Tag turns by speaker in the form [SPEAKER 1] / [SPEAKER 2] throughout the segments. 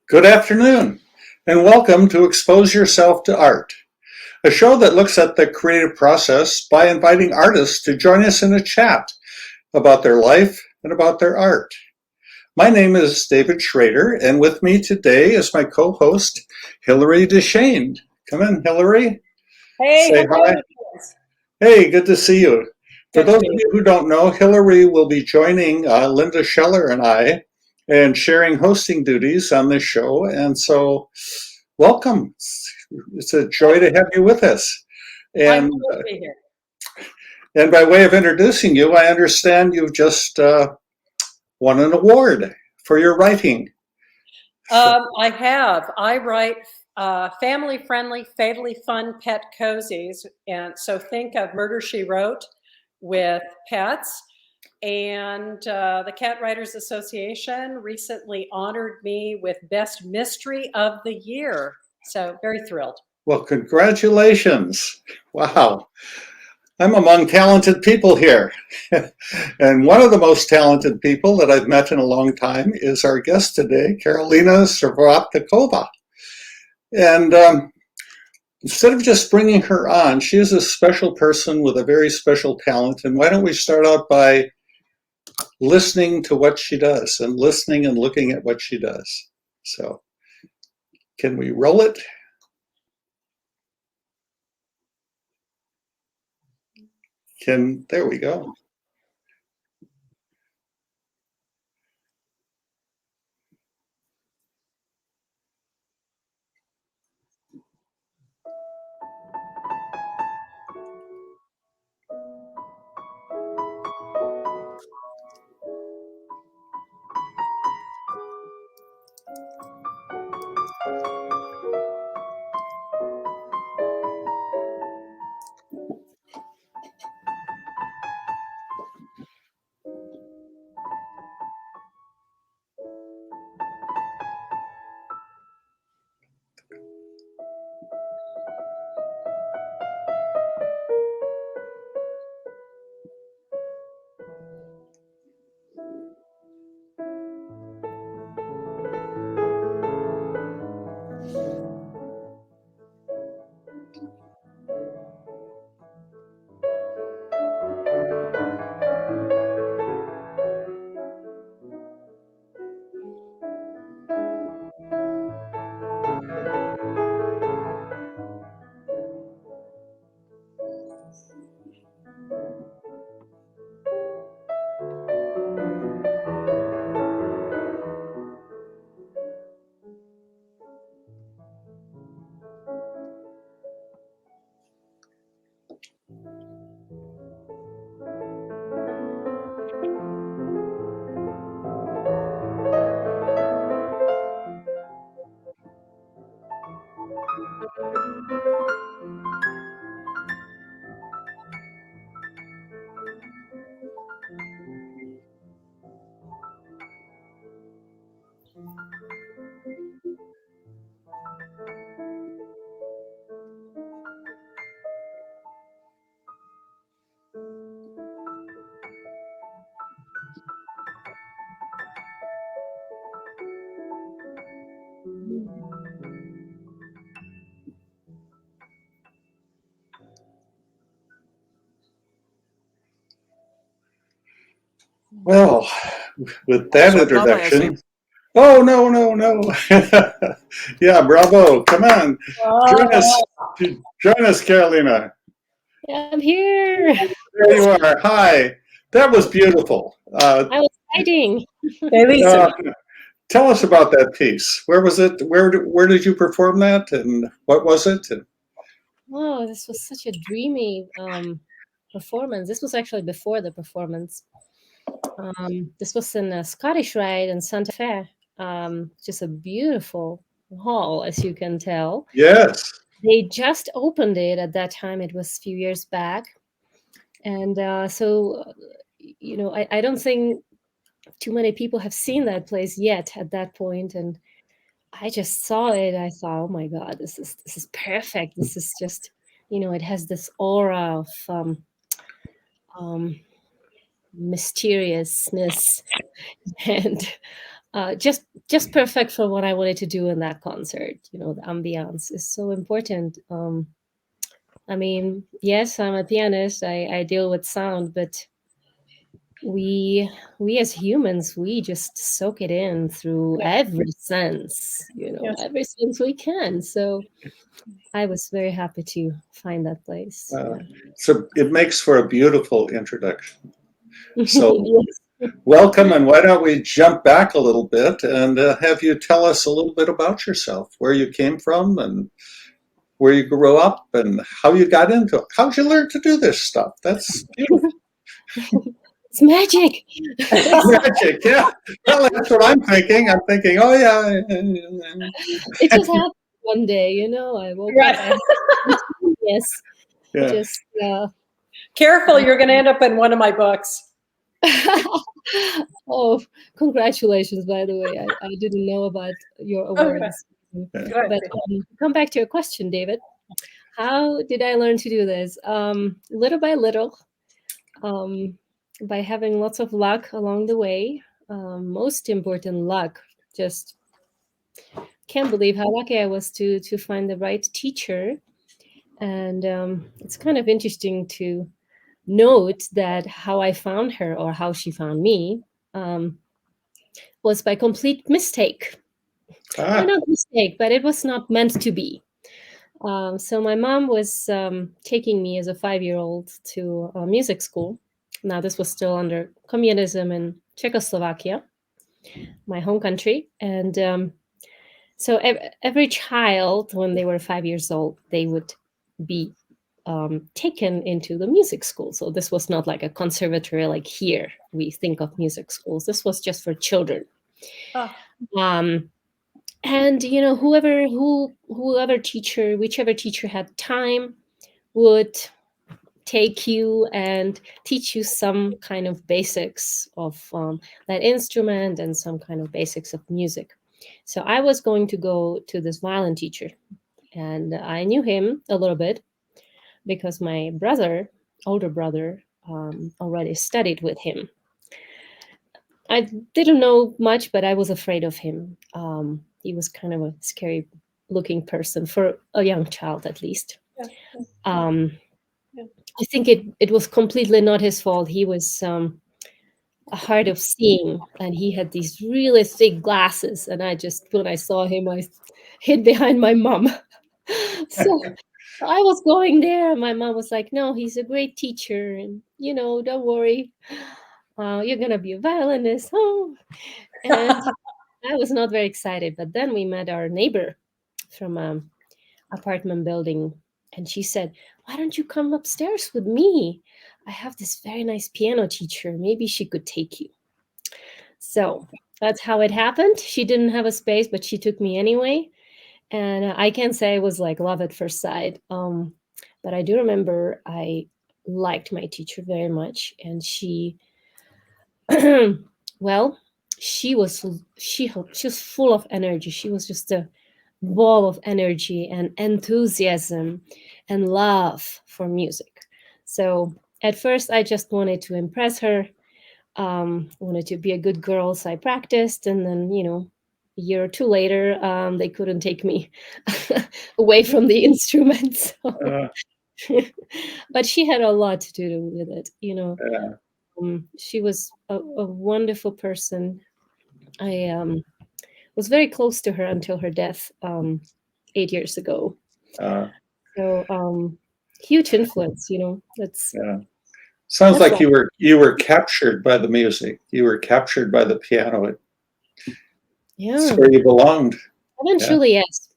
[SPEAKER 1] Good afternoon, and welcome to Expose Yourself to Art, a show that looks at the creative process by inviting artists to join us in a chat about their life and about their art. My name is David Schrader, and with me today is my co-host, Hilary Deshane. Come in, Hilary.
[SPEAKER 2] Hey,
[SPEAKER 1] Say
[SPEAKER 2] hello.
[SPEAKER 1] hi. Hey, good to see you. For those of you who don't know, Hilary will be joining Linda Scheller and I and sharing hosting duties on this show. And so, welcome. It's a joy to have you with us. And, and by way of introducing you, I understand you've just won an award for your writing.
[SPEAKER 2] I have. I write family-friendly, fatally fun pet cozies. And so think of Murder, She Wrote with pets. And the Cat Writers Association recently honored me with Best Mystery of the Year. So very thrilled.
[SPEAKER 1] Well, congratulations. Wow. I'm among talented people here. And one of the most talented people that I've met in a long time is our guest today, Karolina Syrovatkova. And instead of just bringing her on, she is a special person with a very special talent. And why don't we start out by listening to what she does and listening and looking at what she does. So can we roll it? There we go. Well, with that introduction, oh, no, no, no. Yeah, bravo. Come on. Join us, Karolina.
[SPEAKER 3] I'm here.
[SPEAKER 1] There you are. Hi. That was beautiful.
[SPEAKER 3] I was hiding.
[SPEAKER 1] Tell us about that piece. Where was it? Where did you perform that? And what was it?
[SPEAKER 3] Oh, this was such a dreamy performance. This was actually before the performance. This was in a Scottish Rite in Santa Fe. Just a beautiful hall, as you can tell.
[SPEAKER 1] Yes.
[SPEAKER 3] They just opened it at that time. It was a few years back. And so, you know, I don't think too many people have seen that place yet at that point. And I just saw it. I thought, oh my God, this is perfect. This is just, you know, it has this aura of mysteriousness and just perfect for what I wanted to do in that concert. You know, the ambiance is so important. I mean, yes, I'm a pianist. I deal with sound, but we as humans, we just soak it in through
[SPEAKER 2] Yeah.
[SPEAKER 3] every sense,
[SPEAKER 2] Yes.
[SPEAKER 3] every sense we can. So I was very happy to find that place.
[SPEAKER 1] So it makes for a beautiful introduction.
[SPEAKER 3] Yeah.
[SPEAKER 1] So
[SPEAKER 3] Yes.
[SPEAKER 1] welcome, and why don't we jump back a little bit and have you tell us a little bit about yourself, where you came from and where you grew up and how you got into it. How'd you learn to do this stuff? That's beautiful.
[SPEAKER 3] It's magic.
[SPEAKER 1] Magic, yeah. Well, that's what I'm thinking. I'm thinking, oh yeah.
[SPEAKER 3] It just happened one day, I woke up.
[SPEAKER 2] Right.
[SPEAKER 3] Yes,
[SPEAKER 1] Yeah.
[SPEAKER 3] just
[SPEAKER 2] Careful, you're going to end up in one of my books.
[SPEAKER 3] Oh, congratulations, by the way. I didn't know about your awards.
[SPEAKER 2] Good.
[SPEAKER 3] But come back to your question, David. How did I learn to do this? Little by little, by having lots of luck along the way. Most important, luck. Just can't believe how lucky I was to find the right teacher. And it's kind of interesting to note that how I found her, or how she found me, was by complete mistake. Or not mistake, but it was not meant to be. So my mom was taking me as a 5-year-old to a music school. Now this was still under communism in Czechoslovakia, my home country. And so every child, when they were 5 years old, they would be taken into the music school. So this was not like a conservatory like here we think of music schools. This was just for children.
[SPEAKER 2] Oh.
[SPEAKER 3] And whoever teacher, whichever teacher had time, would take you and teach you some kind of basics of that instrument and some kind of basics of music. So I was going to go to this violin teacher, and I knew him a little bit because my older brother, already studied with him. I didn't know much, but I was afraid of him. He was kind of a scary looking person for a young child, at least.
[SPEAKER 2] Yeah.
[SPEAKER 3] I think it was completely not his fault. He was hard of seeing, and he had these really thick glasses. And when I saw him, I hid behind my mom. So I was going there, and my mom was like, "No, he's a great teacher, and don't worry, you're gonna be a violinist." Oh, and I was not very excited. But then we met our neighbor from apartment building, and she said, "Why don't you come upstairs with me? I have this very nice piano teacher. Maybe she could take you." So that's how it happened. She didn't have a space, but she took me anyway. And I can't say it was like love at first sight. But I do remember I liked my teacher very much, and she, well, she was full of energy. She was just a ball of energy and enthusiasm and love for music. So at first, I just wanted to impress her, wanted to be a good girl, so I practiced. And then, a year or two later, they couldn't take me away from the instrument. So. But she had a lot to do with it, She was a wonderful person. I was very close to her until her death 8 years ago. So huge influence, That's
[SPEAKER 1] Sounds
[SPEAKER 3] that's
[SPEAKER 1] like you were captured by the music. You were captured by the piano. It's where you belonged.
[SPEAKER 3] Eventually, yes.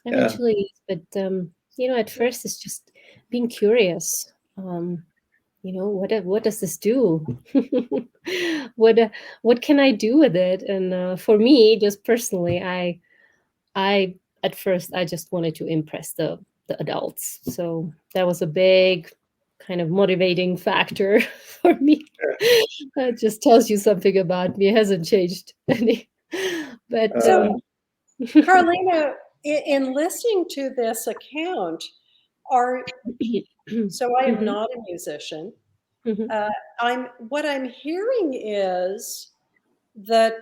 [SPEAKER 1] Yeah.
[SPEAKER 3] Eventually, but at first it's just being curious. What does this do? What can I do with it? And for me, just personally, I at first I just wanted to impress the adults. So that was a big kind of motivating factor for me. That just tells you something about me. It hasn't changed any. But
[SPEAKER 2] Karolina, in listening to this account, so I am not a musician.
[SPEAKER 3] Mhm.
[SPEAKER 2] What I'm hearing is that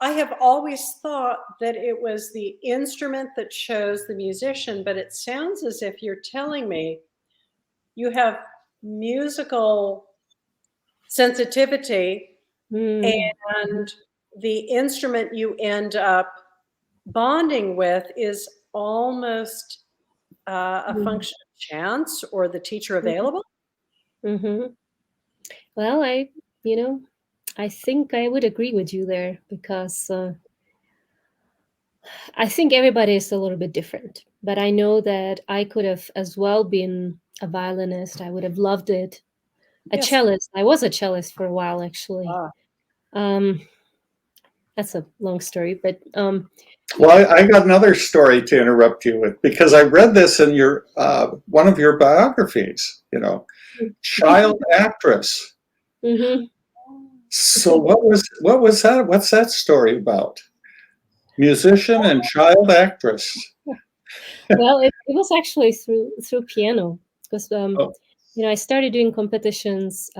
[SPEAKER 2] I have always thought that it was the instrument that shows the musician, but it sounds as if you're telling me you have musical sensitivity
[SPEAKER 3] Mm.
[SPEAKER 2] and the instrument you end up bonding with is almost a
[SPEAKER 3] Mm.
[SPEAKER 2] function of chance or the teacher available.
[SPEAKER 3] Mm-hmm. Well, you know, I think I would agree with you there because I think everybody is a little bit different. But I know that I could have as well been a violinist. I would have loved it. A
[SPEAKER 2] Yes.
[SPEAKER 3] cellist. I was a cellist for a while, actually.
[SPEAKER 2] Ah.
[SPEAKER 3] Um, that's a long story, but
[SPEAKER 1] Well, I got another story to interrupt you with because I read this in your one of your biographies. You know, child actress.
[SPEAKER 3] mhm.
[SPEAKER 1] So what was that? What's that story about? Musician and child actress.
[SPEAKER 3] Well, it was actually through piano because
[SPEAKER 1] Oh,
[SPEAKER 3] I started doing competitions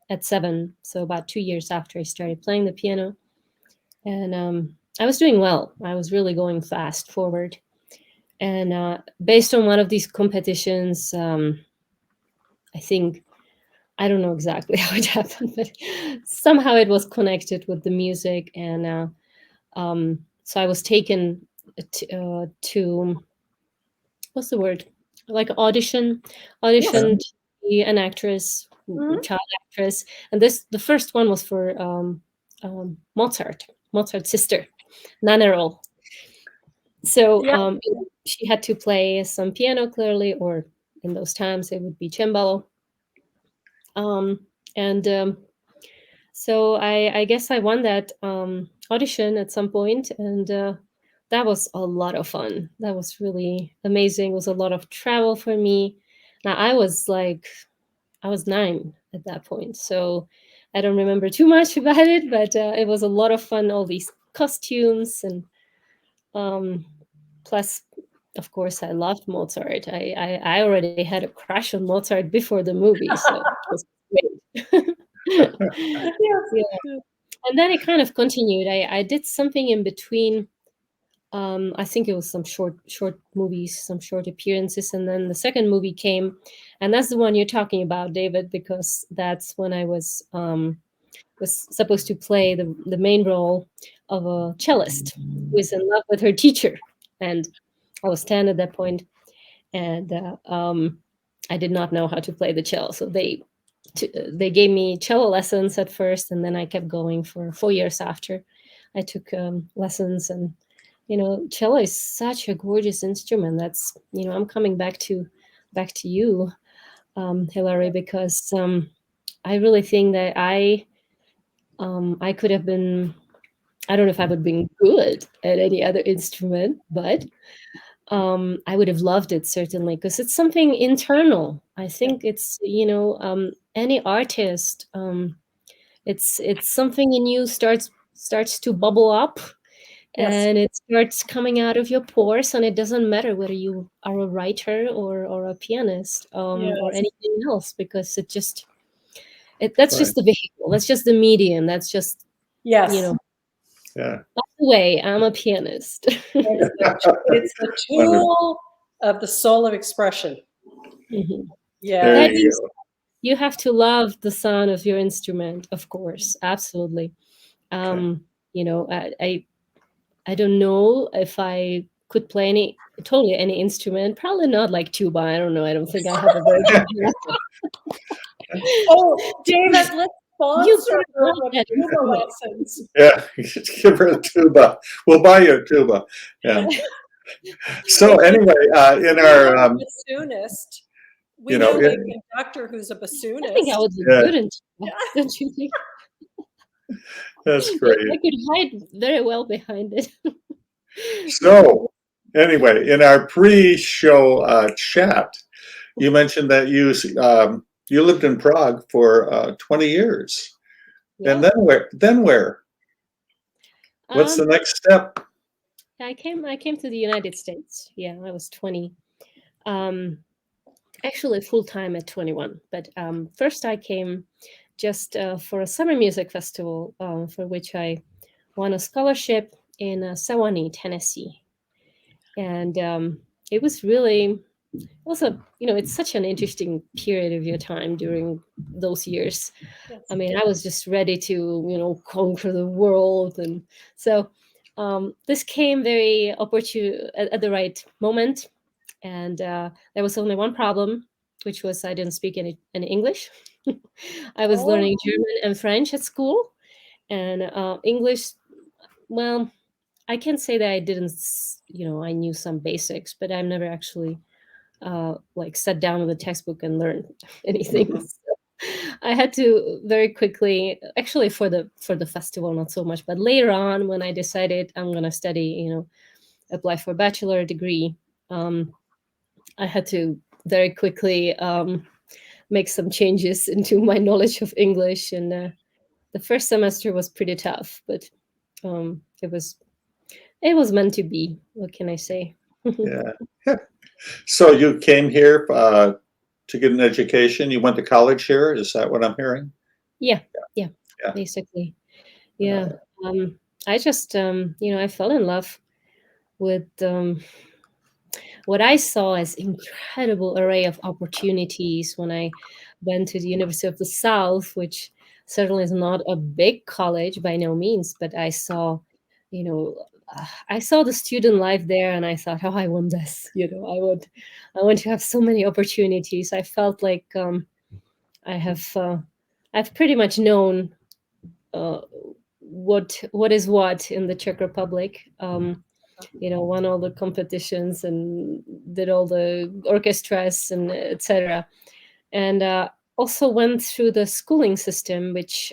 [SPEAKER 3] at 7, so about 2 years after I started playing the piano, and I was doing well. I was really going fast forward, and based on one of these competitions, I think I don't know exactly how it happened, but somehow it was connected with the music, and so I was taken to what's the word, like
[SPEAKER 2] Yes.
[SPEAKER 3] audition to be an actress,
[SPEAKER 2] Mhm.
[SPEAKER 3] child actress, and the first one was for Mozart's sister, Nana Roll. So
[SPEAKER 2] Yeah.
[SPEAKER 3] she had to play some piano, clearly, or in those times it would be cembalo. And So I guess I won that audition at some point, and that was a lot of fun. That was really amazing. It was a lot of travel for me. Now I was 9 at that point, so I don't remember too much about it, but it was a lot of fun. All these costumes and um, plus, of course, I loved Mozart. I already had a crush on Mozart before the movie, so it was great. Yeah.
[SPEAKER 2] Yes.
[SPEAKER 3] And then it kind of continued. I did something in between. I think it was some short movies, some short appearances, and then the second movie came, and that's the one you're talking about, David, because that's when I was supposed to play the main role of a cellist who is in love with her teacher, and I was 10 at that point, and I did not know how to play the cello, so they gave me cello lessons at first, and then I kept going for 4 years after. I took lessons, and cello is such a gorgeous instrument. That's I'm coming back to you, Hilary, because I really think that I could have been. I don't know if I would have been good at any other instrument, but I would have loved it certainly because it's something internal. I think it's any artist. It's something in you starts to bubble up,
[SPEAKER 2] Yes.
[SPEAKER 3] and it starts coming out of your pores, and it doesn't matter whether you are a writer or a pianist or
[SPEAKER 2] Yes.
[SPEAKER 3] anything else, because that's
[SPEAKER 1] right.
[SPEAKER 3] just the vehicle. That's just the medium. That's just you
[SPEAKER 2] Yes.
[SPEAKER 3] know.
[SPEAKER 1] Yeah.
[SPEAKER 3] By the way, I'm a pianist.
[SPEAKER 2] It's the
[SPEAKER 1] Wonderful.
[SPEAKER 2] tool of the soul of expression.
[SPEAKER 3] Mhm.
[SPEAKER 1] There
[SPEAKER 2] Yeah.
[SPEAKER 3] That
[SPEAKER 1] you
[SPEAKER 3] means
[SPEAKER 1] go.
[SPEAKER 3] you have to love the sound of your instrument, of course, absolutely.
[SPEAKER 1] Okay.
[SPEAKER 3] I don't know if I could play totally any instrument. Probably not like tuba. I don't know. I don't think I have a very good grasp.
[SPEAKER 2] Oh, David, let's
[SPEAKER 3] You
[SPEAKER 2] sponsor
[SPEAKER 3] gotta
[SPEAKER 2] her
[SPEAKER 3] love
[SPEAKER 2] with
[SPEAKER 3] that
[SPEAKER 2] tuba
[SPEAKER 3] instrument.
[SPEAKER 2] lessons.
[SPEAKER 1] Yeah, give her a tuba. We'll buy you a tuba. Yeah. So
[SPEAKER 2] If
[SPEAKER 1] anyway, in
[SPEAKER 2] we
[SPEAKER 1] our,
[SPEAKER 2] have a bassoonist, we
[SPEAKER 1] you know,
[SPEAKER 2] have a
[SPEAKER 1] it,
[SPEAKER 2] conductor who's a
[SPEAKER 3] I think I
[SPEAKER 2] bassoonist.
[SPEAKER 3] would be
[SPEAKER 1] yeah,
[SPEAKER 3] good in tuba. Don't you think?
[SPEAKER 1] that's
[SPEAKER 3] I
[SPEAKER 1] great.
[SPEAKER 3] could hide very well behind it.
[SPEAKER 1] So anyway, in our pre-show chat, you mentioned that you lived in Prague for 20 years, and
[SPEAKER 3] Yeah.
[SPEAKER 1] then where? Then where? What's the
[SPEAKER 3] Um,
[SPEAKER 1] next step?
[SPEAKER 3] I came to the United States. Yeah, I was 20. Um, Actually full time at 21. But first I came just for a summer music festival for which I won a scholarship in Sewanee, Tennessee. And it was really also, it's such an interesting period of your time during those years.
[SPEAKER 2] Yes.
[SPEAKER 3] I mean, I was just ready to, conquer the world. And so this came very opportune at the right moment. And there was only one problem, which was I didn't speak any English. I was
[SPEAKER 2] Oh.
[SPEAKER 3] learning German and French at school. And English, well, I can't say that I didn't, I knew some basics, but I've never actually sat down with a textbook and learned anything.
[SPEAKER 1] Mhm.
[SPEAKER 3] So I had to very quickly, actually for the festival, not so much, but later on when I decided I'm gonna study, apply for a bachelor degree, I had to very quickly make some changes into my knowledge of English, and the first semester was pretty tough, but it was meant to be. What can I say?
[SPEAKER 1] Yeah. So you came here to get an education. You went to college here. Is that what I'm hearing?
[SPEAKER 3] Yeah,
[SPEAKER 1] Yeah.
[SPEAKER 3] basically. Yeah. I just, I fell in love with what I saw as incredible array of opportunities when I went to the University of the South, which certainly is not a big college by no means, but you know, I saw the student life there, and I thought, oh, I want this. I want to have so many opportunities. I felt like I have, I've pretty much known uh, what is what in the Czech Republic. Won all the competitions and did all the orchestras and etc. And also went through the schooling system, which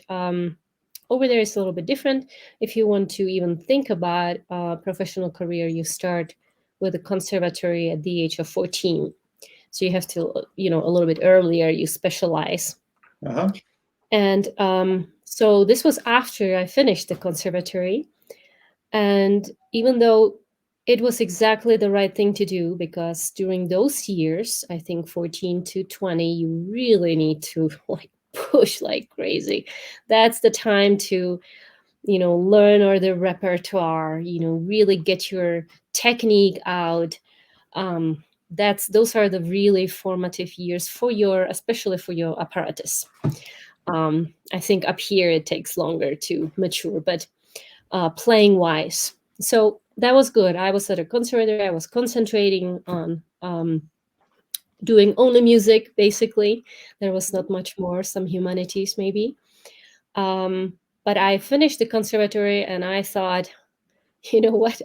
[SPEAKER 3] over there is a little bit different. If you want to even think about a professional career, you start with a conservatory at the age of 14. So you have to, a little bit earlier, you specialize.
[SPEAKER 1] Uh-huh.
[SPEAKER 3] And so this was after I finished the conservatory. And even though it was exactly the right thing to do, because during those years, I think 14 to 20, you really need to push like crazy. That's the time to, learn all the repertoire, really get your technique out. Those are the really formative years especially for your apparatus. I think up here it takes longer to mature, but playing wise. So that was good. I was at a conservatory. I was concentrating on doing only music, basically. There was not much more, some humanities maybe. But I finished the conservatory and I thought, you know what?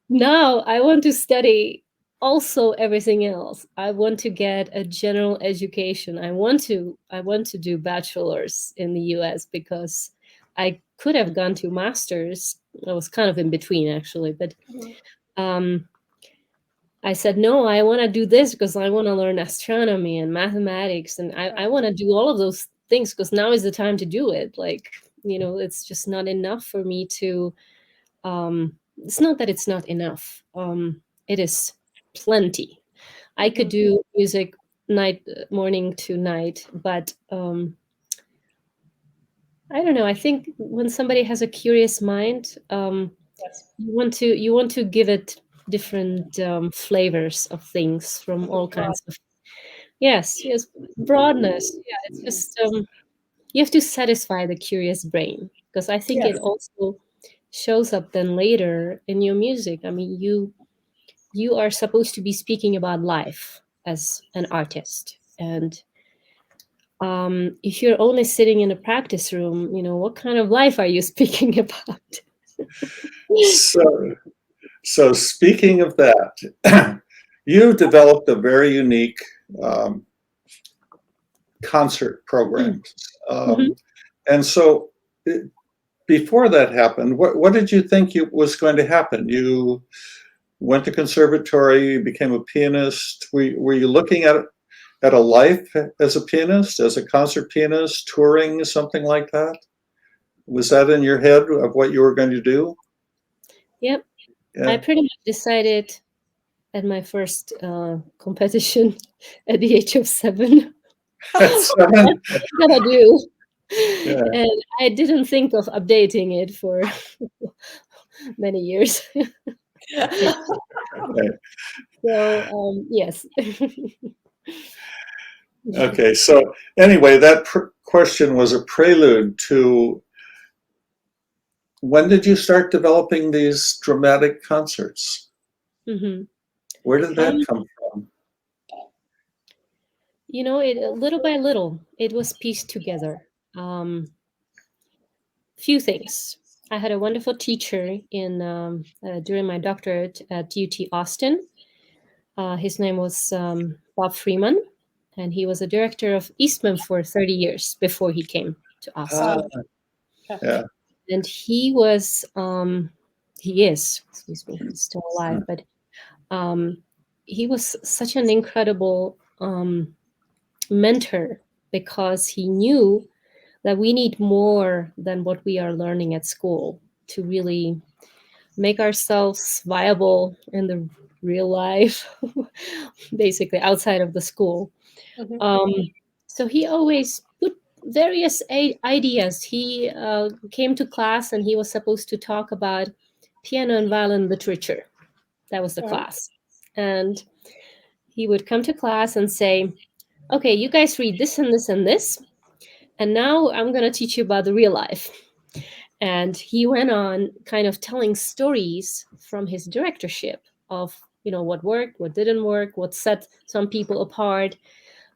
[SPEAKER 3] Now I want to study also everything else. I want to get a general education. I want to do bachelor's in the US because I could have gone to master's. I was kind of in between actually, but I said no. I want to do this because I want to learn astronomy and mathematics, and I want to do all of those things because now is the time to do it. It's just not enough for me to. It's not that it's not enough. It is plenty. I could do music morning to night, but I don't know. I think when somebody has a curious mind,
[SPEAKER 2] Yes.
[SPEAKER 3] you want to give it different flavors of things from all kinds of. Yes, broadness. Yeah, it's just you have to satisfy the curious brain, because I think it
[SPEAKER 2] Yes.
[SPEAKER 3] also shows up then later in your music. I mean, you are supposed to be speaking about life as an artist, and if you're only sitting in a practice room, what kind of life are you speaking about?
[SPEAKER 1] So speaking of that, you developed a very unique concert program. And so before that happened, what did you think was going to happen? You went to conservatory, you became a pianist. Were you looking at a life as a pianist, as a concert pianist, touring, something like that? Was that in your head of what you were going to do?
[SPEAKER 3] Yep.
[SPEAKER 1] Yeah.
[SPEAKER 3] I pretty much decided at my first competition at the age of 7.
[SPEAKER 1] At 7?
[SPEAKER 3] What am I gonna do?
[SPEAKER 1] Yeah.
[SPEAKER 3] And I didn't think of updating it for many years.
[SPEAKER 1] Okay.
[SPEAKER 3] So yes.
[SPEAKER 1] Okay. So anyway, that question was a prelude to when did you start developing these dramatic concerts?
[SPEAKER 3] Mhm.
[SPEAKER 1] Where did that
[SPEAKER 3] Um,
[SPEAKER 1] come from?
[SPEAKER 3] it little by little, it was pieced together. Few things. I had a wonderful teacher in during my doctorate at UT Austin. His name was Bob Freeman, and he was a director of Eastman for 30 years before he came to
[SPEAKER 1] Ah,
[SPEAKER 3] Austin.
[SPEAKER 1] yeah.
[SPEAKER 3] And excuse me, he's still alive, but um, he was such an incredible mentor because he knew that we need more than what we are learning at school to really make ourselves viable in the real life, basically outside of the school.
[SPEAKER 2] Mhm.
[SPEAKER 3] So he always put various ideas. He came to class and he was supposed to talk about piano and violin literature. That was the class. And he would come to class and say, okay, you guys read this and this and this. And now I'm going to teach you about the real life. And he went on kind of telling stories from his directorship of, what worked, what didn't work, what set some people apart,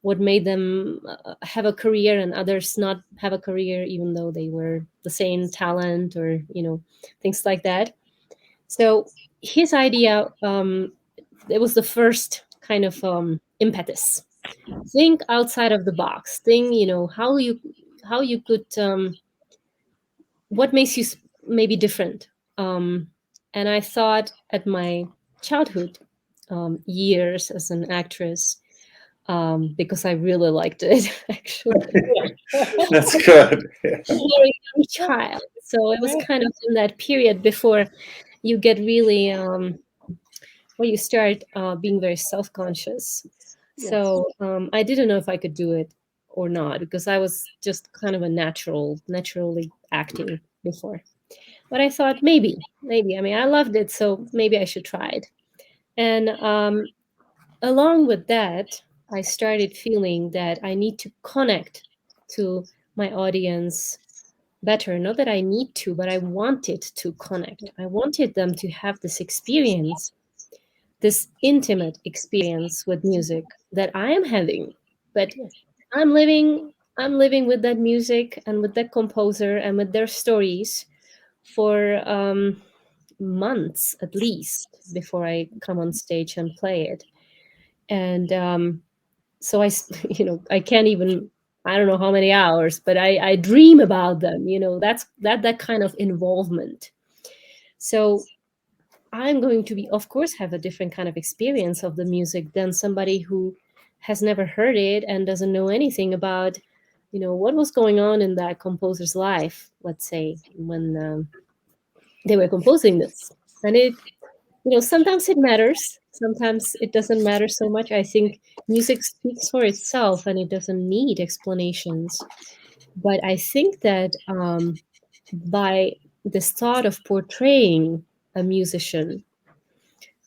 [SPEAKER 3] what made them have a career and others not have a career, even though they were the same talent or, things like that. So his idea, it was the first kind of impetus. Think outside of the box. Think, how you could what makes you maybe different. And I thought at my childhood years as an actress, because I really liked it, actually.
[SPEAKER 1] That's good. Yeah.
[SPEAKER 3] Very young child. So it was kind of in that period before you get really, well, you start being very self-conscious. So I didn't know if I could do it or not because I was just kind of naturally acting before. But I thought maybe. I mean, I loved it, so maybe I should try it. And along with that, I started feeling that I need to connect to my audience better. Not that I need to, but I wanted to connect. I wanted them to have this experience, this intimate experience with music that I am having. But I'm living with that music and with that composer and with their stories for months at least before I come on stage and play it. And so I can't even, I don't know how many hours, but I dream about them. That's that kind of involvement. So I'm going to be, of course, have a different kind of experience of the music than somebody who has never heard it and doesn't know anything about, what was going on in that composer's life, let's say, when they were composing this. And sometimes it matters, sometimes it doesn't matter so much. I think music speaks for itself and it doesn't need explanations. But I think that by this thought of portraying a musician,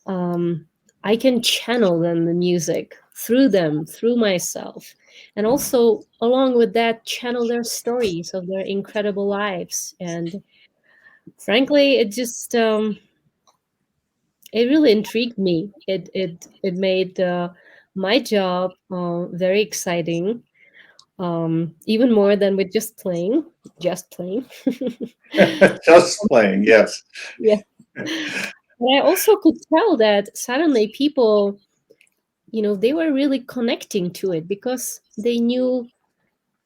[SPEAKER 3] I can channel them the music through them, through myself, and also along with that, channel their stories of their incredible lives. And frankly, it really intrigued me. It made my job very exciting, even more than with just playing. Just playing.
[SPEAKER 1] Just playing, yes.
[SPEAKER 3] Yeah. But I also could tell that suddenly people, they were really connecting to it because they knew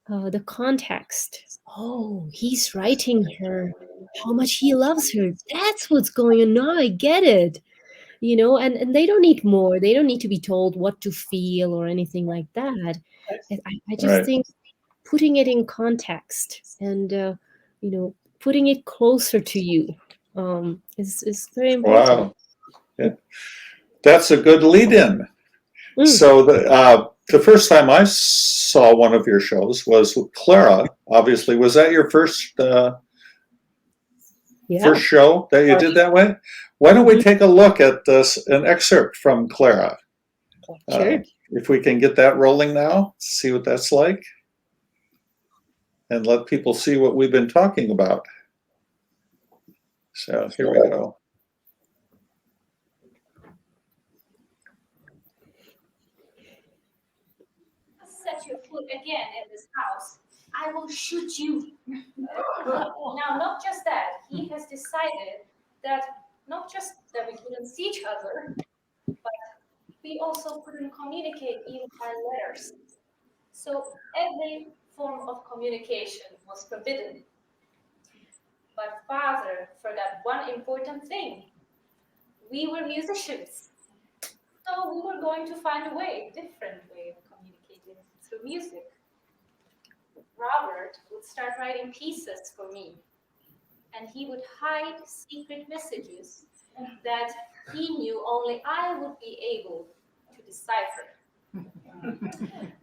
[SPEAKER 3] the context. Oh, he's writing her how much he loves her. That's what's going on. Now I get it. And they don't need more. They don't need to be told what to feel or anything like that. I just
[SPEAKER 1] Right.
[SPEAKER 3] think putting it in context and putting it closer to you is very important.
[SPEAKER 1] Wow. Yeah. That's a good lead in.
[SPEAKER 3] Mm.
[SPEAKER 1] So the first time I saw one of your shows was with Clara. Obviously, was that your first first show that you did that way? Why don't we take a look at this, an excerpt from Clara?
[SPEAKER 3] Sure.
[SPEAKER 1] If we can get that rolling now, see what that's like, and let people see what we've been talking about. So here we go.
[SPEAKER 4] Set your foot again in this house, I will shoot you. Now, not just that, he has decided that not just that we couldn't see each other, but we also couldn't communicate even by letters. So every form of communication was forbidden. But father forgot one important thing. We were musicians. So we were going to find a way, different way of communicating through music. Robert would start writing pieces for me, and he would hide secret messages that he knew only I would be able to decipher.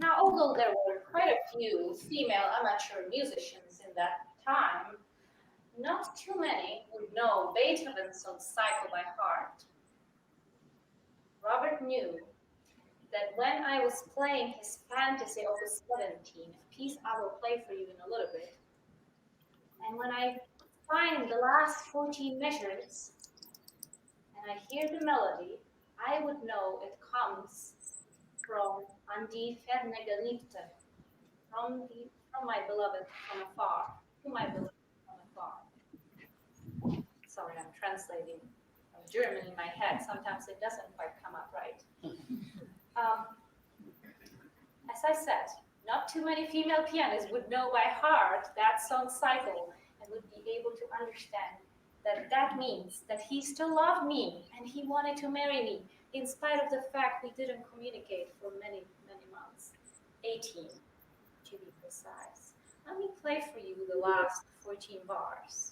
[SPEAKER 4] Now, although there were quite a few female amateur musicians in that time, not too many would know Beethoven's Song Cycle by heart. Robert knew that when I was playing his Fantasy Opus 17, a piece I will play for you in a little bit, and when I find the last 14 measures and I hear the melody, I would know it comes from An die ferne Geliebte, from my beloved from afar, to my beloved from afar. Sorry, I'm translating from German in my head. Sometimes it doesn't quite come out right. As I said, not too many female pianists would know by heart that song cycle and would be able to understand that that means that he still loved me and he wanted to marry me, in spite of the fact we didn't communicate for many, many months. 18, to be precise. Let me play for you the last 14 bars.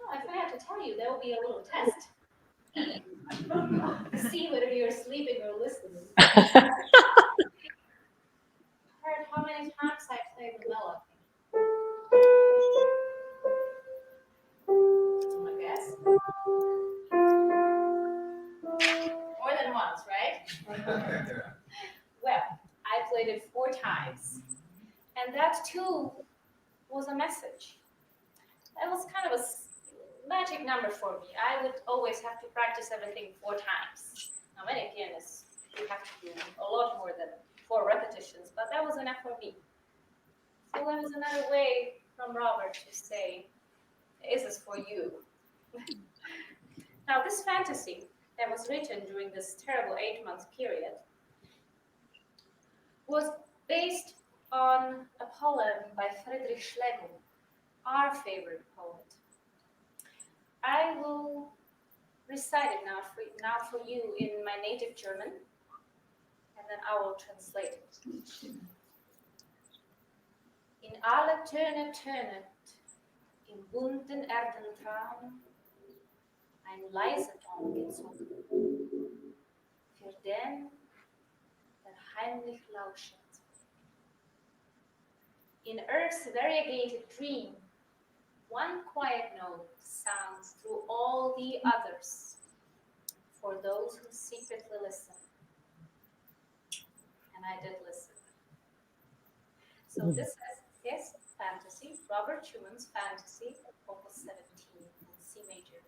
[SPEAKER 4] I forgot to tell you, there will be a little test. See whether you're sleeping or listening. Heard how many times I played the melody. I guess. More than once, right? Well, I played it 4 times. And that too was a message. That was kind of a magic number for me. I would always have to practice everything 4 times. Now, many pianists you have to do a lot more than 4 repetitions, but that was enough for me. So that was another way from Robert to say, this is for you. Now, this fantasy that was written during this terrible 8-month period was based on a poem by Friedrich Schlegel, our favorite poet. I will recite it now for you in my native German, and then I will translate it. In alle Töne tönet, im bunten Erdentraum, ein leiser Ton gezogen, für den, der heimlich lauschet. In earth's variegated dream, one quiet note sounds through all the others for those who secretly listen. And I did listen. So this is his fantasy, Robert Schumann's fantasy, Opus 17 in C major,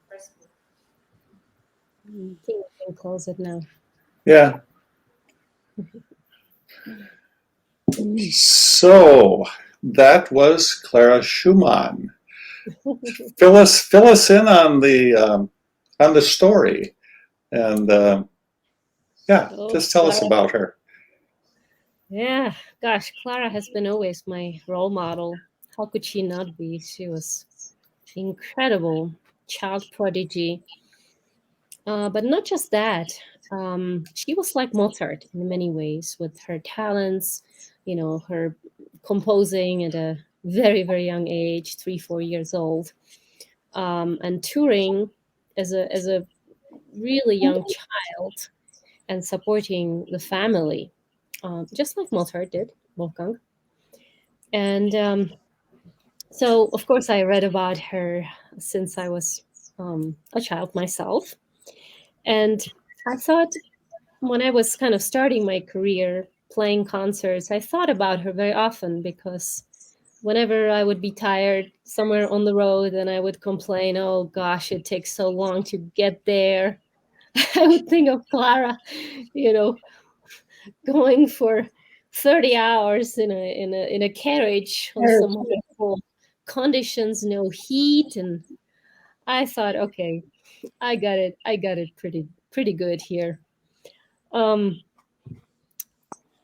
[SPEAKER 4] first movement.
[SPEAKER 3] I think we can close it now.
[SPEAKER 1] Yeah. So that was Clara Schumann. Fill us in on the story, and just tell us about her.
[SPEAKER 3] Yeah, gosh, Clara has been always my role model. How could she not be? She was incredible child prodigy. But not just that. She was like Mozart in many ways with her talents, her composing at a very, very young age, 3, 4 years old, and touring as a really young child and supporting the family, just like Mozart did, Wolfgang. And so, of course, I read about her since I was a child myself. And I thought when I was kind of starting my career playing concerts, I thought about her very often because whenever I would be tired somewhere on the road and I would complain, oh gosh, it takes so long to get there, I would think of Clara, you know, going for 30 hours in a carriage on some horrible conditions, no heat. And I thought, okay, I got it pretty good here. Um,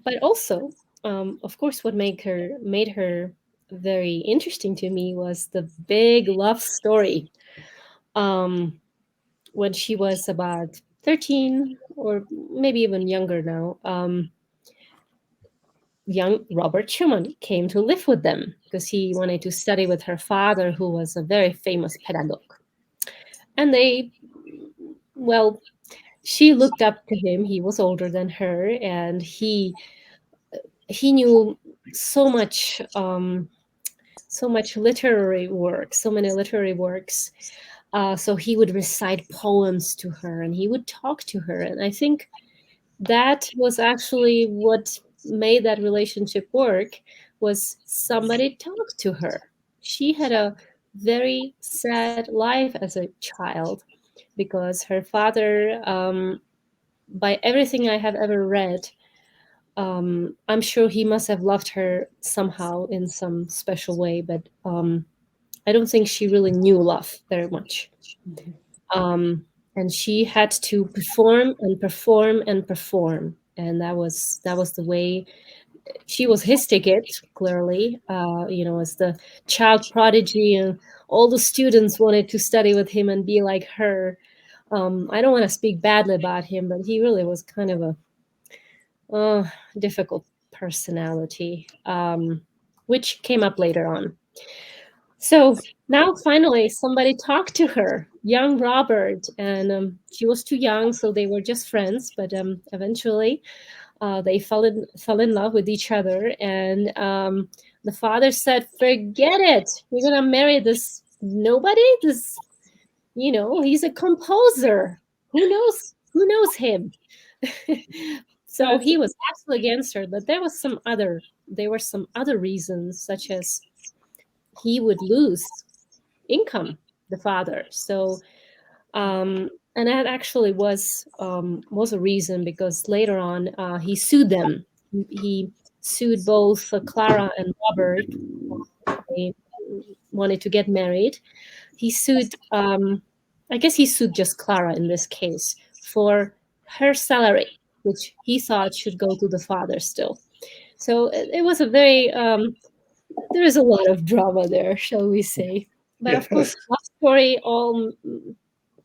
[SPEAKER 3] but also, of course, what made her very interesting to me was the big love story. Um, when she was about 13 or maybe even younger now, young Robert Schumann came to live with them because he wanted to study with her father, who was a very famous pedagogue. And well, she looked up to him. He was older than her, and he knew so much, literary work, so many literary works. So he would recite poems to her, and he would talk to her. And I think that was actually what made that relationship work, was somebody talked to her. She had a very sad life as a child because her father, by everything I have ever read, I'm sure he must have loved her somehow in some special way, but I don't think she really knew love very much. And she had to perform and perform and perform, and that was the way. She was his ticket, clearly, as the child prodigy, and all the students wanted to study with him and be like her. I don't want to speak badly about him, but he really was kind of a difficult personality, which came up later on. So now finally somebody talked to her, young Robert, and she was too young, so they were just friends. But eventually, they fell in love with each other, and the father said, "Forget it. You're gonna marry this nobody. This, he's a composer. Who knows him?" So he was absolutely against her. But there were some other reasons, such as he would lose income, the father. So and that actually was a reason, because later on he sued them. He sued both Clara and Robert. They wanted to get married. He sued. I guess he sued just Clara in this case for her salary, which he thought should go to the father still. So it was a very there is a lot of drama there, shall we say? But of course,
[SPEAKER 1] Yes.
[SPEAKER 3] love story all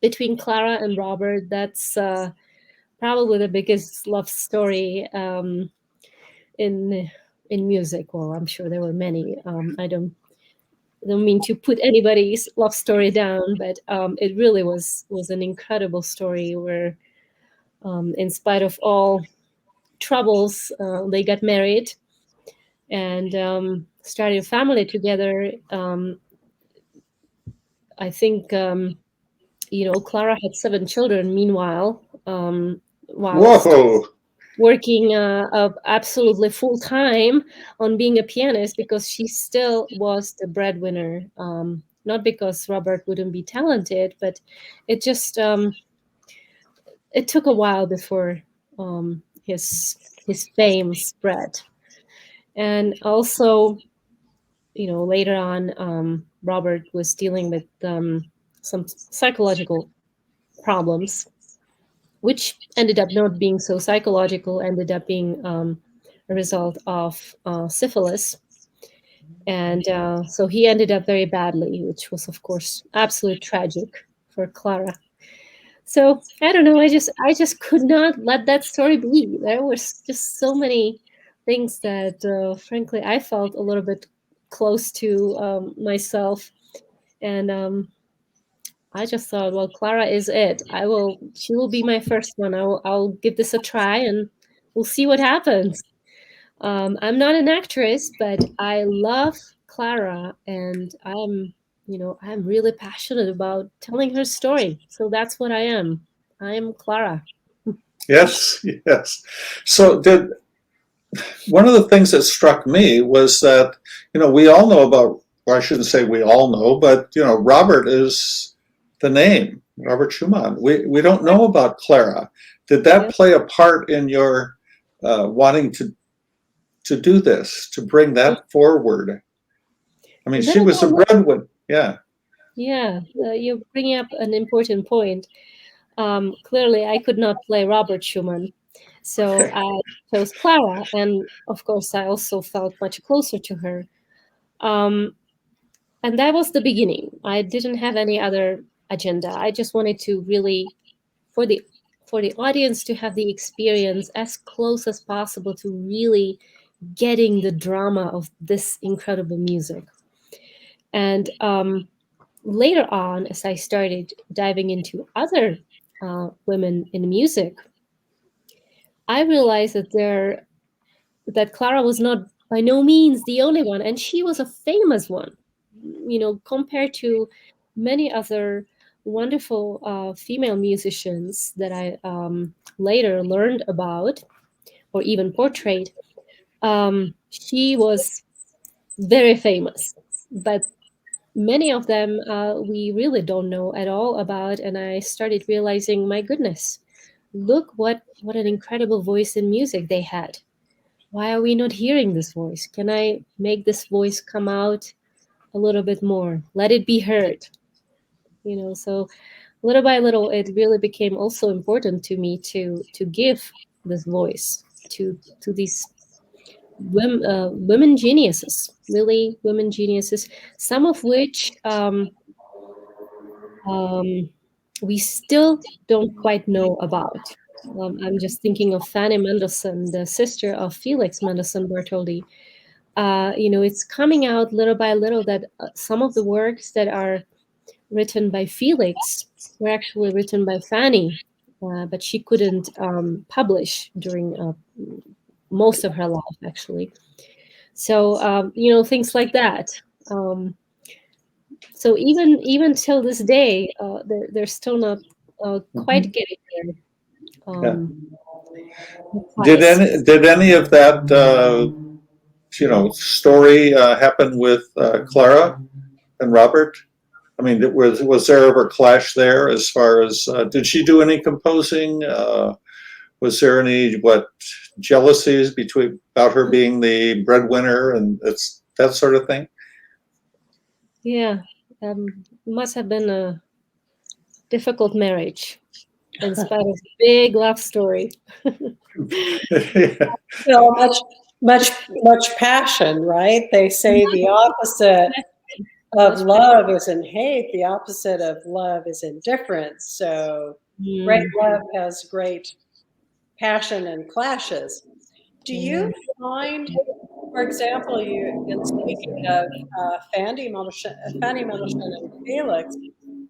[SPEAKER 3] between Clara and Robert. That's probably the biggest love story in music. Well, I'm sure there were many. I don't. don't mean to put anybody's love story down, but it really was an incredible story where, in spite of all troubles, they got married and started a family together. I think Clara had 7 children. Meanwhile, whilst
[SPEAKER 1] Whoa.
[SPEAKER 3] working absolutely full time on being a pianist, because she still was the breadwinner. Not because Robert wouldn't be talented, but it just it took a while before his fame spread. And also, later on, Robert was dealing with some psychological problems, which ended up not being so psychological, ended up being a result of syphilis. And so he ended up very badly, which was, of course, absolutely tragic for Clara. So I don't know. I just could not let that story be. There was just so many things that, frankly, I felt a little bit close to myself, and I just thought, well, Clara is it. She will be my first one. I'll give this a try, and we'll see what happens. I'm not an actress, but I love Clara, and I'm really passionate about telling her story. So that's what I am. I am Clara.
[SPEAKER 1] Yes, yes. So one of the things that struck me was that, we all know about, or I shouldn't say we all know, but, Robert is the name, Robert Schumann. We don't know about Clara. Did that play a part in your wanting to do this, to bring that forward? I mean, she was a breadwinner. Yeah.
[SPEAKER 3] Yeah, you're bringing up an important point. Clearly, I could not play Robert Schumann, so I chose Clara, and of course, I also felt much closer to her. And that was the beginning. I didn't have any other agenda. I just wanted to really, for the audience, to have the experience as close as possible to really getting the drama of this incredible music. And later on, as I started diving into other women in music, I realized that Clara was not by no means the only one, and she was a famous one. Compared to many other wonderful female musicians that I later learned about or even portrayed, she was very famous. But many of them we really don't know at all about, and I started realizing, my goodness, look what an incredible voice in music they had. Why are we not hearing this voice? Can I make this voice come out a little bit more? Let it be heard. So little by little, it really became also important to me to give this voice to these women geniuses, really women geniuses, some of which we still don't quite know about. I'm just thinking of Fanny Mendelssohn, the sister of Felix Mendelssohn Bartholdy. It's coming out little by little that some of the works that are written by Felix were actually written by Fanny, but she couldn't publish during most of her life, actually. So things like that. So even till this day, they're still not quite getting there.
[SPEAKER 1] Did any of that story happen with Clara and Robert? I mean, was there ever a clash there as far as did she do any composing? Was there any jealousies about her being the breadwinner and that sort of thing?
[SPEAKER 3] Yeah, must have been a difficult marriage, in spite of big love story.
[SPEAKER 2] Much passion, right? They say the opposite of love is in hate. The opposite of love is indifference. So great love has great passion and clashes. Do you find For example, in speaking of Fanny München and Felix,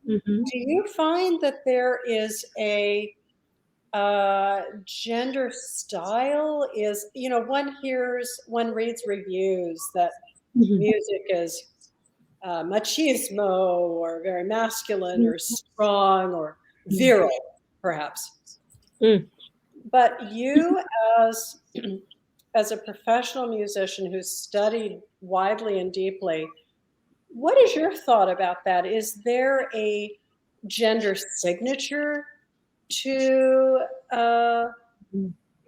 [SPEAKER 3] Mhm.
[SPEAKER 2] do you find that there is a gender style? Is, one reads reviews that
[SPEAKER 3] Mhm.
[SPEAKER 2] music is machismo or very masculine or strong or virile, perhaps.
[SPEAKER 3] Mm.
[SPEAKER 2] But you, as as a professional musician who's studied widely and deeply, what is your thought about that? Is there a gender signature to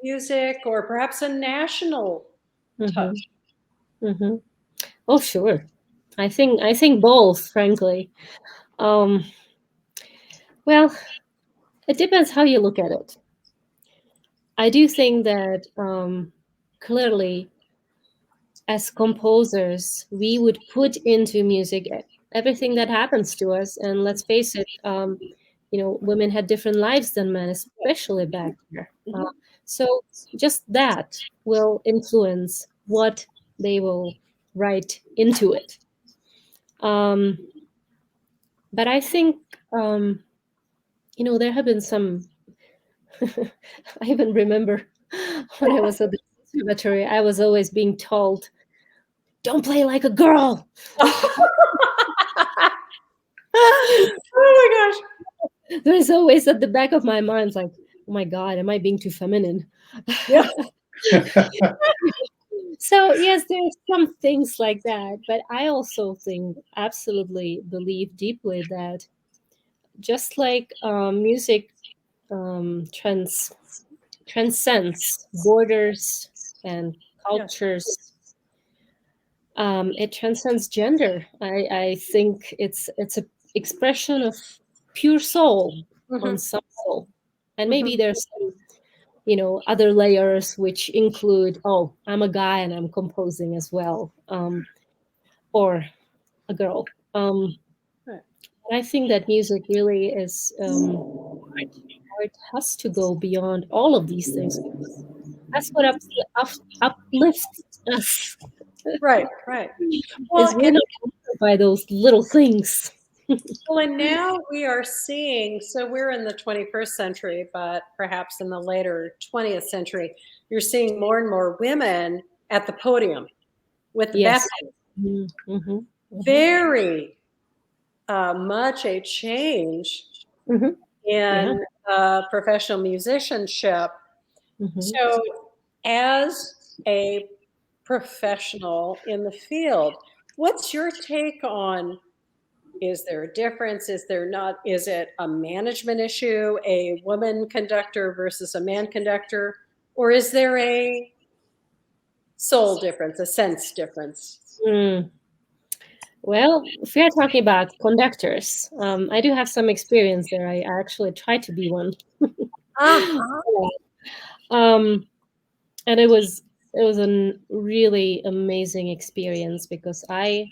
[SPEAKER 2] music, or perhaps a national
[SPEAKER 3] Mhm.
[SPEAKER 2] touch?
[SPEAKER 3] Mhm. Oh, sure. I think both, frankly. Um, well, it depends how you look at it. I do think that clearly, as composers, we would put into music everything that happens to us. And let's face it, women had different lives than men, especially back there. So just that will influence what they will write into it. But I think, there have been some. I even remember when I was at the conservatory, I was always being told, "Don't play like a girl."
[SPEAKER 2] Oh my gosh.
[SPEAKER 3] There's always at the back of my mind, like, "Oh my God, am I being too feminine?"
[SPEAKER 2] Yeah.
[SPEAKER 3] So yes, there's some things like that, but I also absolutely believe deeply that just like music transcends borders and cultures. It transcends gender. I think it's a expression of pure soul on some level, and maybe there's some, other layers which include, oh, I'm a guy and I'm composing as well, or a girl.
[SPEAKER 2] Right.
[SPEAKER 3] I think that music really is art has to go beyond all of these things. That's what uplifts us.
[SPEAKER 2] Right, right.
[SPEAKER 3] Is
[SPEAKER 2] Well,
[SPEAKER 3] we're not bothered by those little things.
[SPEAKER 2] and now we are seeing, so we're in the 21st century, but perhaps in the later 20th century, you're seeing more and more women at the podium with the
[SPEAKER 3] Yes.
[SPEAKER 2] baptism.
[SPEAKER 3] Mm-hmm.
[SPEAKER 2] Very much a change
[SPEAKER 3] Mm-hmm. Yeah.
[SPEAKER 2] in professional musicianship.
[SPEAKER 3] Mm-hmm.
[SPEAKER 2] So, as a professional in the field, what's your take on? Is there a difference? Is there not? Is it a management issue, a woman conductor versus a man conductor? Or is there a soul difference, a sense difference?
[SPEAKER 3] Mm. Well, if we are talking about conductors, I do have some experience there. I actually tried to be one.
[SPEAKER 2] Uh-huh.
[SPEAKER 3] And it was a really amazing experience because I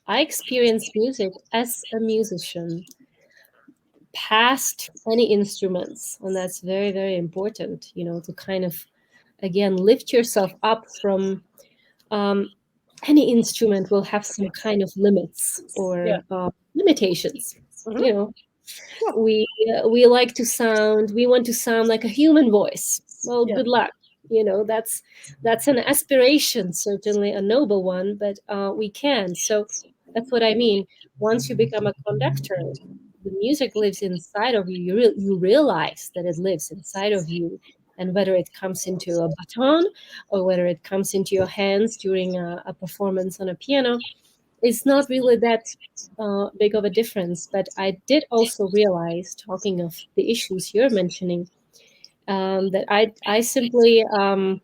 [SPEAKER 3] experienced music as a musician past any instruments, and that's very, very important, to kind of again lift yourself up from any instrument will have some kind of limits or limitations.
[SPEAKER 2] Mhm.
[SPEAKER 3] You know, we like to sound. We want to sound like a human voice. Well,
[SPEAKER 2] Yeah.
[SPEAKER 3] good luck. That's an aspiration, certainly a noble one, but we can. So that's what I mean. Once you become a conductor, the music lives inside of you. You realize that it lives inside of you, and whether it comes into a baton or whether it comes into your hands during a performance on a piano, it's not really that big of a difference. But I did also realize, talking of the issues you're mentioning, that I simply I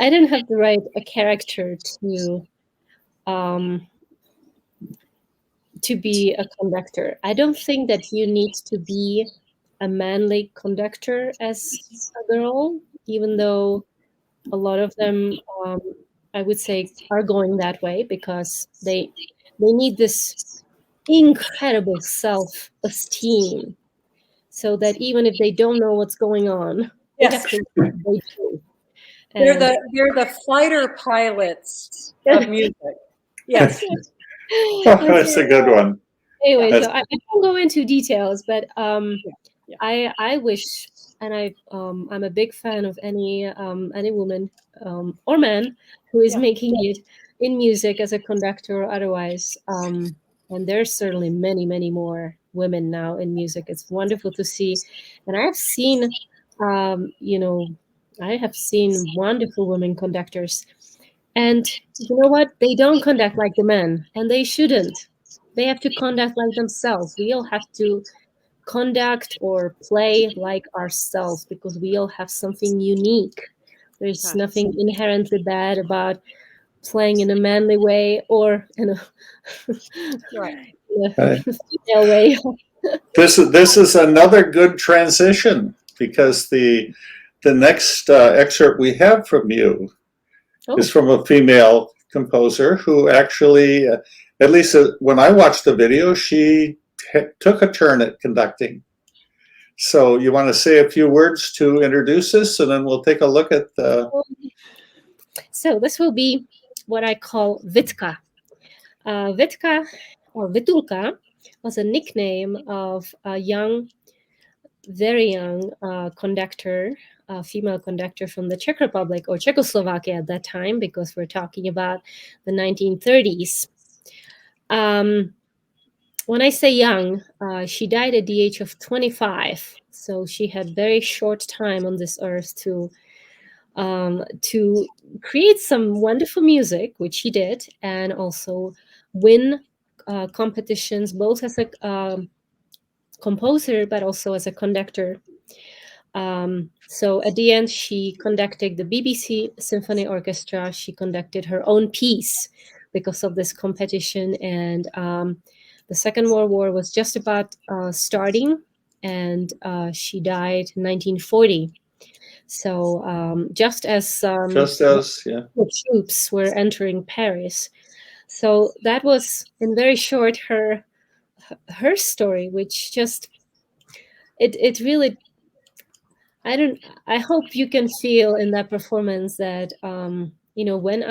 [SPEAKER 3] didn't have the right character um, to be a conductor. I don't think that you need to be a manly conductor as a girl, even though a lot of them, I would say, are going that way because they need this incredible self-esteem, so that even if they don't know what's going on, they
[SPEAKER 2] Yes.
[SPEAKER 3] have to. They do. And
[SPEAKER 2] They're the fighter pilots of music. Yes.
[SPEAKER 1] That's a good one.
[SPEAKER 3] Anyway,
[SPEAKER 1] That's-
[SPEAKER 3] so I won't go into details, but
[SPEAKER 2] Yeah.
[SPEAKER 3] I wish, and I'm a big fan of any woman or man who is
[SPEAKER 2] Yeah.
[SPEAKER 3] making it in music as a conductor or otherwise. And there's certainly many more women now in music. It's wonderful to see, and I've seen, I have seen wonderful women conductors, and you know what? They don't conduct like the men, and they shouldn't. They have to conduct like themselves. We all have to conduct or play like ourselves because we all have something unique. There's
[SPEAKER 2] Right.
[SPEAKER 3] nothing inherently bad about playing in a manly way or in a,
[SPEAKER 2] Right.
[SPEAKER 3] in a female way.
[SPEAKER 1] This is another good transition because the next excerpt we have from you is from a female composer who actually, at least when I watched the video, she took a turn at conducting. So you want to say a few words to introduce this, and then we'll take a look at the.
[SPEAKER 3] So this will be what I call Vitka. Vitka or Vitulka was a nickname of a young, very young conductor, female conductor from the Czech Republic or Czechoslovakia at that time, because we're talking about the 1930s. When I say young, she died at the age of 25, so she had very short time on this earth to create some wonderful music, which she did, and also win competitions, both as a composer but also as a conductor. So at the end, she conducted the BBC Symphony Orchestra. She conducted her own piece because of this competition, and the Second World War was just about starting, and she died in 1940. So just as
[SPEAKER 1] Yeah.
[SPEAKER 3] the troops were entering Paris. So that was, in very short, her story, which just it really, I hope you can feel in that performance that when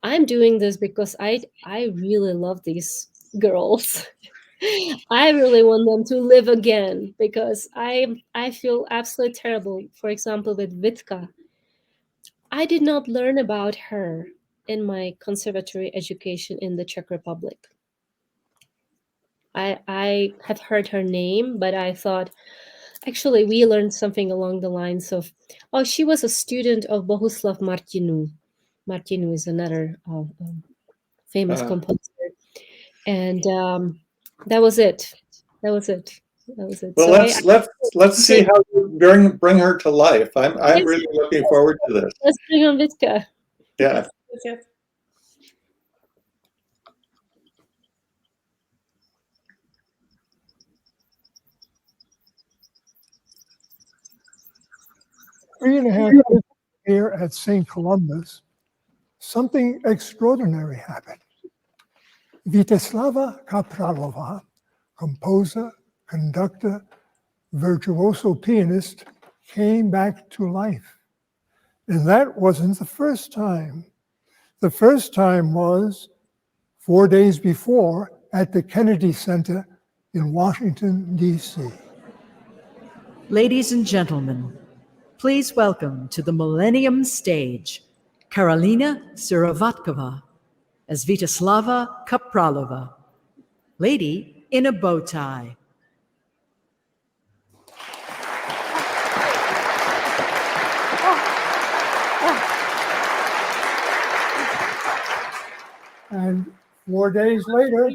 [SPEAKER 3] I'm doing this because I really love these girls. I really want them to live again, because I feel absolutely terrible. For example, with Vitka, I did not learn about her in my conservatory education in the Czech Republic. I have heard her name, but I thought, actually, we learned something along the lines of, oh, she was a student of Bohuslav Martinu. Martinu is another famous composer. And that was it. That was it.
[SPEAKER 1] Well,
[SPEAKER 3] so
[SPEAKER 1] let's see how you bring her to life. I'm
[SPEAKER 3] yes,
[SPEAKER 1] really looking forward to this.
[SPEAKER 3] let's bring on Vitka.
[SPEAKER 1] Yeah.
[SPEAKER 2] Yes.
[SPEAKER 5] Three and a half years here at St. Columbus, something extraordinary happened. Vyacheslava Kapralova, composer, conductor, virtuoso pianist, came back to life. And that wasn't the first time. The first time was 4 days before at the Kennedy Center in Washington, D.C.
[SPEAKER 6] Ladies and gentlemen, please welcome to the Millennium Stage, Karolina Syrovatkova as Vyacheslava Kapralova, Lady in a Bow Tie.
[SPEAKER 5] And 4 days later,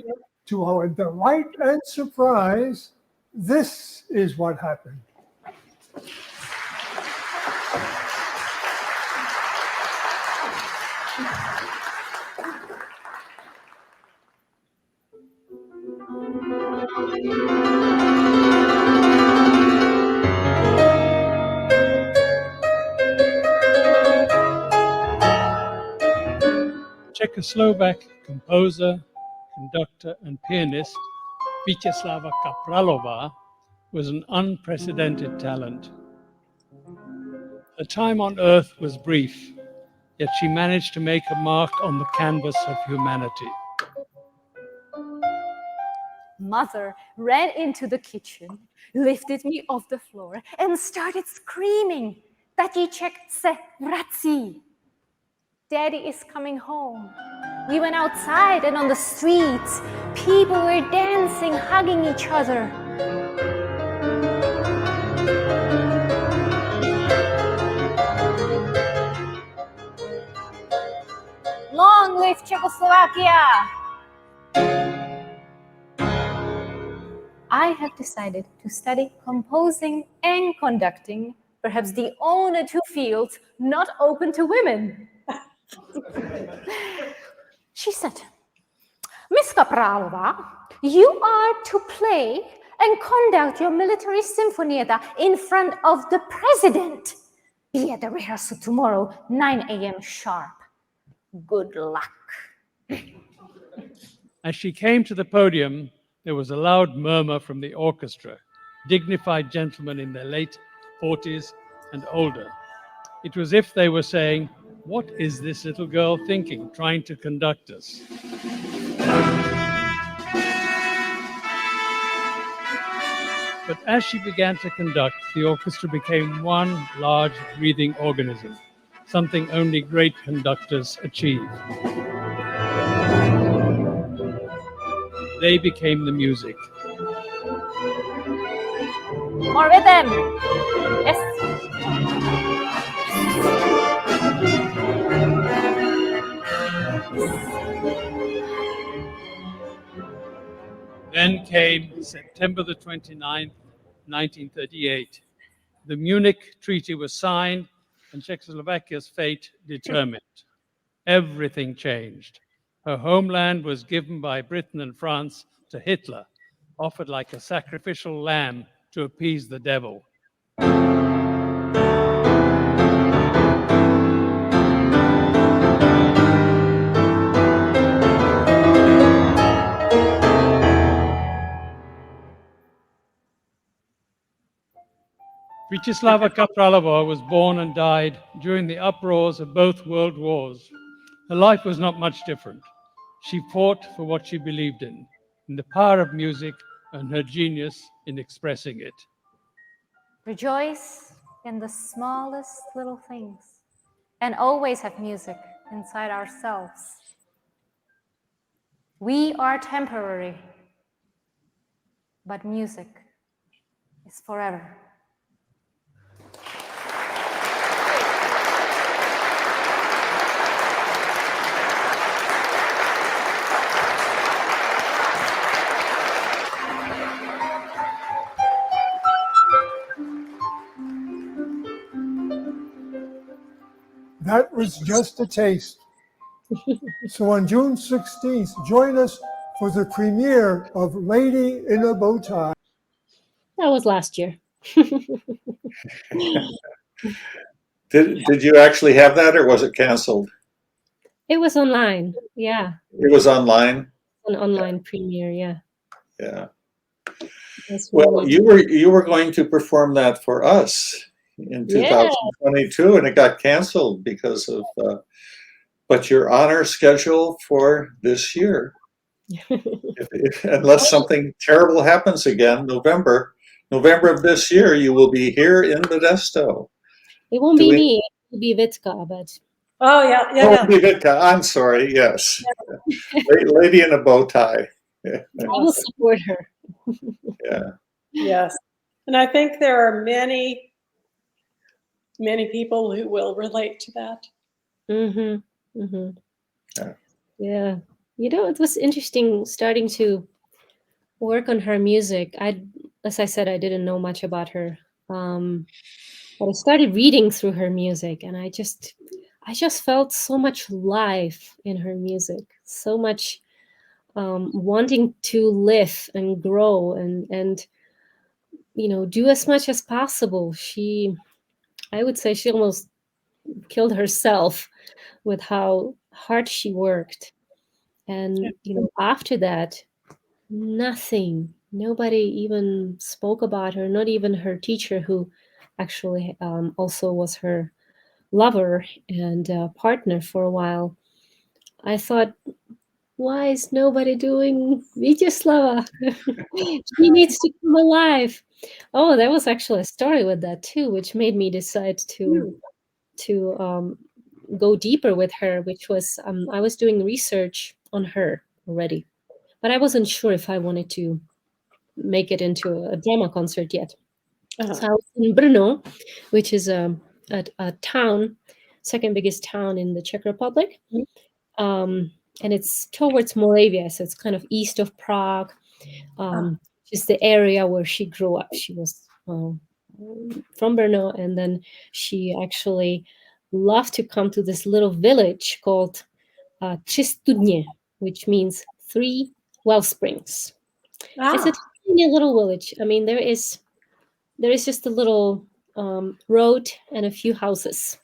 [SPEAKER 5] to our delight and surprise, this is what happened.
[SPEAKER 7] Czechoslovak composer, conductor, and pianist Vyacheslava Kapralova was an unprecedented talent. Her time on earth was brief, yet she managed to make a mark on the canvas of humanity.
[SPEAKER 8] Mother ran into the kitchen, lifted me off the floor, and started screaming, "Tatiček se vrací." Daddy is coming home. We went outside, and on the streets, people were dancing, hugging each other. Long live Czechoslovakia! I have decided to study composing and conducting, perhaps the only two fields not open to women. She said, "Miss Kapralova, you are to play and conduct your military sinfonietta in front of the president. Be at the rehearsal tomorrow, 9 a.m. sharp. Good luck."
[SPEAKER 7] As she came to the podium, there was a loud murmur from the orchestra, dignified gentlemen in their late 40s and older. It was as if they were saying, "What is this little girl thinking, trying to conduct us?" But as she began to conduct, the orchestra became one large breathing organism, something only great conductors achieve. They became the music.
[SPEAKER 8] More rhythm. Yes.
[SPEAKER 7] Then came September the 29th, 1938. The Munich Treaty was signed and Czechoslovakia's fate determined. Everything changed. Her homeland was given by Britain and France to Hitler, offered like a sacrificial lamb to appease the devil. Vyacheslava Kapralova was born and died during the uproars of both world wars. Her life was not much different. She fought for what she believed in the power of music and her genius in expressing it.
[SPEAKER 8] Rejoice in the smallest little things and always have music inside ourselves. We are temporary, but music is forever.
[SPEAKER 5] That was just a taste. So on June 16th, join us for the premiere of Lady in a Bow Tie.
[SPEAKER 3] That was last year.
[SPEAKER 1] Did you actually have that, or was it canceled?
[SPEAKER 3] It was online. Yeah.
[SPEAKER 1] It was online.
[SPEAKER 3] An online premiere. Yeah.
[SPEAKER 1] Yeah.
[SPEAKER 3] That's
[SPEAKER 1] Well,
[SPEAKER 3] really-
[SPEAKER 1] you were going to perform that for us in
[SPEAKER 3] Yeah.
[SPEAKER 1] 2022, and it got canceled because of. But you're on our schedule for this year, unless something terrible happens again. November of this year, you will be here in Modesto.
[SPEAKER 3] It won't be me. It will be Vitka, but
[SPEAKER 2] Oh, yeah, yeah,
[SPEAKER 1] Oh,
[SPEAKER 2] yeah.
[SPEAKER 1] Vitka, I'm sorry. Yes, Lady in a Bow Tie.
[SPEAKER 3] I will support her.
[SPEAKER 1] Yeah.
[SPEAKER 2] Yes. And I think there are many, many people who will relate to that.
[SPEAKER 3] Mm-hmm. Mm-hmm.
[SPEAKER 1] Yeah.
[SPEAKER 3] Yeah. You know, it was interesting starting to work on her music. As I said, I didn't know much about her. But I started reading through her music, and I just felt so much life in her music, so much wanting to live and grow and do as much as possible. I would say she almost killed herself with how hard she worked. And after that, nobody even spoke about her, not even her teacher, who actually also was her lover and partner for a while, I thought, why is nobody doing Vyacheslava? She needs to come alive. Oh, there was actually a story with that too, which made me decide to go deeper with her, which was I was doing research on her already, but I wasn't sure if I wanted to make it into a drama concert yet. So I was in Brno, which is a town, second biggest town in the Czech Republic. And it's towards Moravia, so it's kind of east of Prague, which is the area where she grew up. She was from Brno, and then she actually loved to come to this little village called Tři studně, which means 3 well springs. It's a tiny little village. I mean, there is just a little road and a few houses,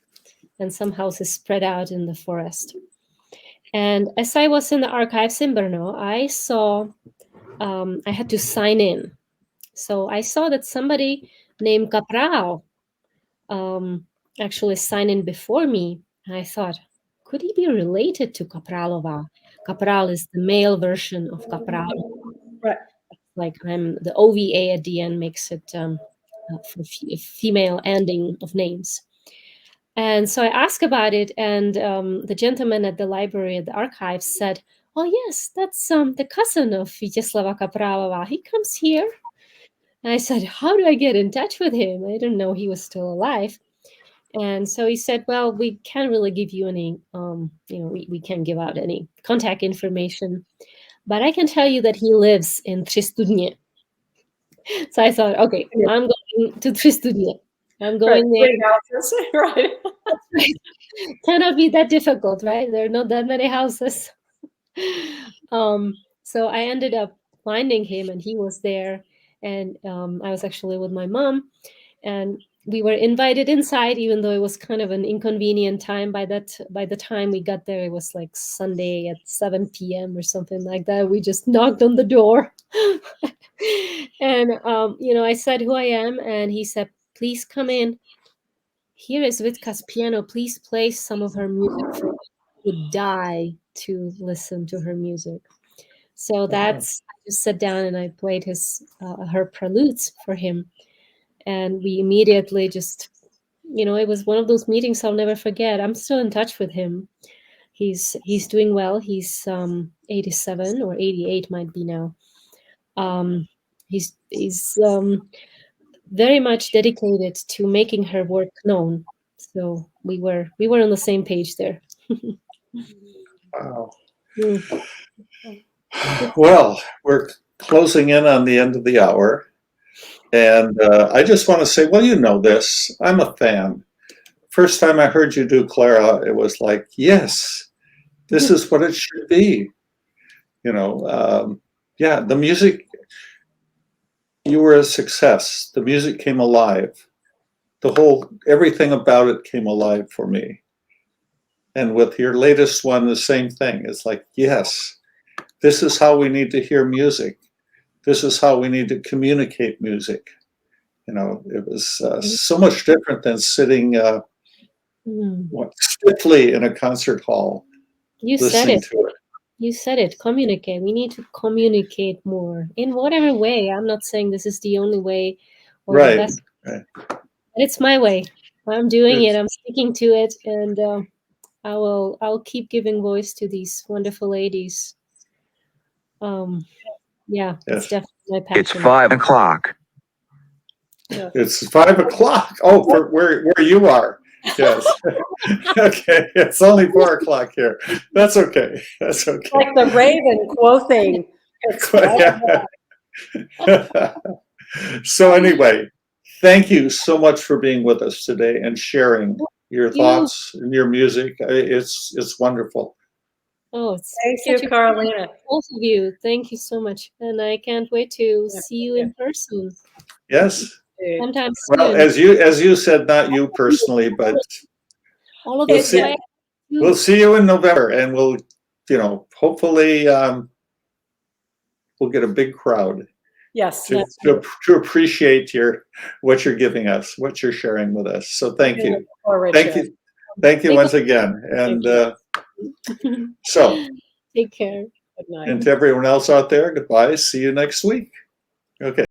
[SPEAKER 3] and some houses spread out in the forest. And as I was in the archives in Brno, I saw I had to sign in. So I saw that somebody named Kapral actually signed in before me. And I thought, could he be related to Kapralova? Kapral is the male version of Kapral.
[SPEAKER 2] Right.
[SPEAKER 3] Like the OVA at the end makes it for female ending of names. And so I asked about it, and the gentleman at the library at the archives said, "Oh yes, that's the cousin of Vyacheslava Kapralova. He comes here." And I said, "How do I get in touch with him? I didn't know he was still alive." And so he said, "Well, we can't really give you any, we can't give out any contact information, but I can tell you that he lives in Tři studně." So I thought, okay, I'm going to Tři studně. I'm going there.
[SPEAKER 2] Right.
[SPEAKER 3] Cannot be that difficult, right? There are not that many houses. So I ended up finding him, and he was there. And I was actually with my mom, and we were invited inside, even though it was kind of an inconvenient time. By the time we got there, it was like Sunday at 7 p.m. or something like that. We just knocked on the door, and I said who I am, and he said, "Please come in. Here is Vitka's piano. Please play some of her music for me. I would die to listen to her music." So I just sat down and I played her preludes for him. And we immediately just, it was one of those meetings I'll never forget. I'm still in touch with him. He's doing well. He's 87 or 88 might be now. He's very much dedicated to making her work known. So we were on the same page there.
[SPEAKER 1] Wow. Well, we're closing in on the end of the hour. And I just want to say, well, you know this. I'm a fan. First time I heard you do Clara, it was like, yes, this is what it should be. The music, you were a success. The music came alive. Everything about it came alive for me. And with your latest one, the same thing. It's like, yes, this is how we need to hear music. This is how we need to communicate music. It was so much different than sitting stiffly in a concert hall.
[SPEAKER 3] You said it. You said it. Communicate. We need to communicate more in whatever way. I'm not saying this is the only way or the best. Right. But it's my way. I'm doing it. I'm sticking to it, and I'll keep giving voice to these wonderful ladies. Yeah, it's definitely my passion.
[SPEAKER 9] It's 5 o'clock.
[SPEAKER 2] Yeah.
[SPEAKER 1] It's 5 o'clock. Oh, for where you are. Yes. Okay. It's only 4 o'clock here. That's okay. That's okay.
[SPEAKER 2] Like the Raven quoting.
[SPEAKER 1] So anyway, thank you so much for being with us today and sharing your thoughts and your music. It's wonderful.
[SPEAKER 3] Oh,
[SPEAKER 2] thank you, Karolina.
[SPEAKER 3] Both of you, thank you so much, and I can't wait to see you in person.
[SPEAKER 1] Yes.
[SPEAKER 3] Sometime
[SPEAKER 1] well,
[SPEAKER 3] soon.
[SPEAKER 1] as you said, not you personally, but
[SPEAKER 3] all of
[SPEAKER 1] we'll see you in November, and we'll, hopefully we'll get a big crowd.
[SPEAKER 2] Yes.
[SPEAKER 1] to appreciate what you're giving us, what you're sharing with us. So thank you. Thank you once again. And so,
[SPEAKER 3] Take care.
[SPEAKER 2] Good night.
[SPEAKER 1] and to everyone else out there, goodbye. See you next week. Okay.